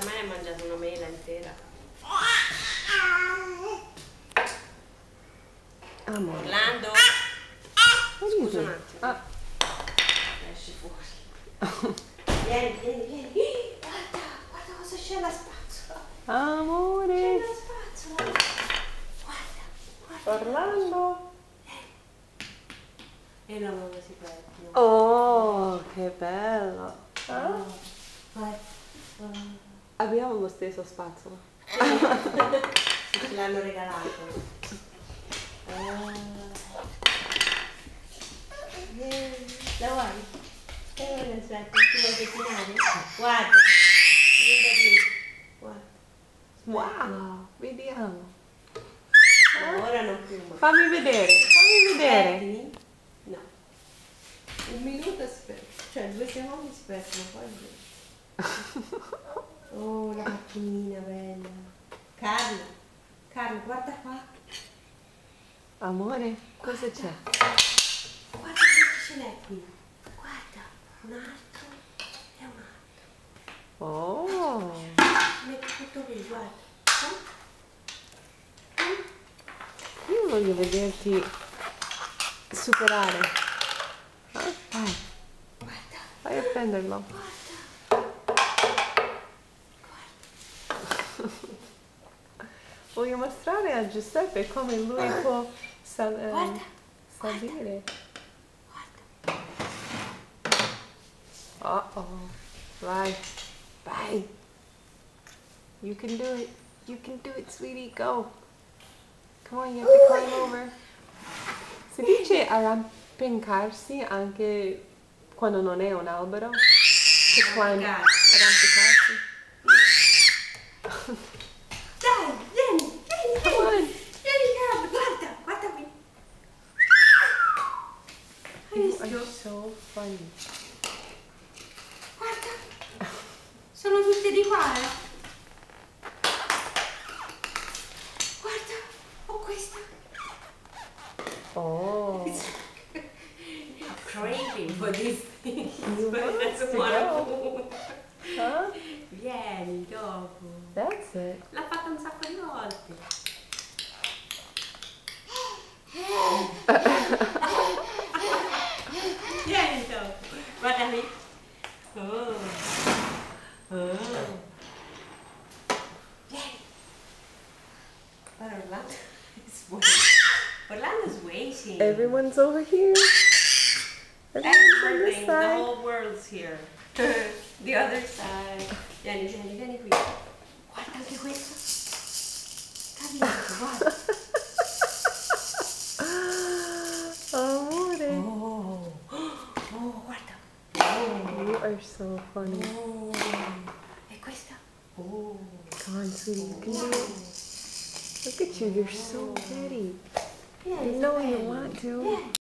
Ormai hai mangiato una mela intera. Amore. Orlando? Scusa un attimo. Ah. Esci fuori. Vieni. Guarda cosa c'è la spazzola. Amore. C'è la spazzola. Guarda. Orlando. E la mamma si perde. Oh, che bello. Ah? Vai. Abbiamo lo stesso spazzolo. Ce l'hanno regalato. La vuoi? Aspetta, ti vuoi pettinare? Guarda, guarda. Wow, vediamo. Ora non più. Fammi vedere. Pettini? No. Un minuto aspetta, cioè 2 secondi aspettano, poi. Oh, la macchinina bella. Carlo, guarda qua. Amore, cosa c'è? Guarda quanti ce n'è qui. Guarda, un altro e un altro. Oh. Metti tutto qui, guarda. Io voglio vederti superare. Ah, vai. Guarda. Vai a prenderlo. Voglio mostrare a Giuseppe come lui può salire. Oh, vai. You can do it. You can do it, sweetie. Go. Come on, you have to climb over. Si dice arrampicarsi anche quando non è un albero? Che climb, arrampicarsi. Dai, vieni. Come on. Vieni, Carlo, guarda qui. Hai You visto? are so funny. Guarda. Sono tutte di qua, eh. Guarda, ho questa. Oh. I'm craving for this thing. You want to go? Huh? Vieni dopo. That's it. L'ha fatta un sacco di volte. Vieni dopo. Guarda lì. Oh. Vieni. Guarda Orlando is waiting. Orlando's waiting. Everyone's over here. Everyone's on this Everything, the side. whole world's here. The other side. Vieni qui. Guarda anche questo. Capito, guarda. Amore. Oh, guarda. You are so funny. Oh. E questa? Oh. Come on, sweetie, you can do it. Look at you, you're so pretty. Vieni, You know you bello. want to. Vieni.